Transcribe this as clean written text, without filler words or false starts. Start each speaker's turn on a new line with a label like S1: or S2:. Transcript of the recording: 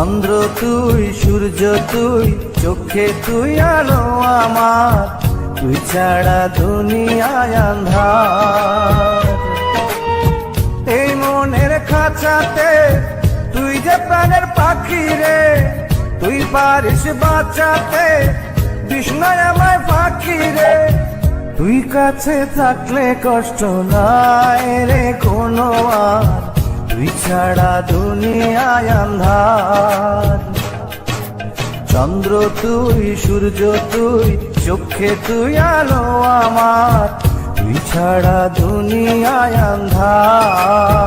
S1: চন্দ্র তুই, সূর্য তুই, চোখে তুই আলো আমার, তুই ছাড়া দুনিয়ায় আন্ধার। এই মনের খাঁচাতে তুই যে প্রাণের পাখি রে, তুই পারিস বাঁচাতে বিষ্ণায় আমায় ফাঁকি রে। তুই কাছে থাকলে কষ্ট নাই রে কোনো আর, তুই ছাড়া দুনিয়ায় আন্ধার। চন্দ্র তুই, সূর্য তুই, চোখে তুই আলো আমার, তুই ছাড়া দুনিয়ায় আন্ধার।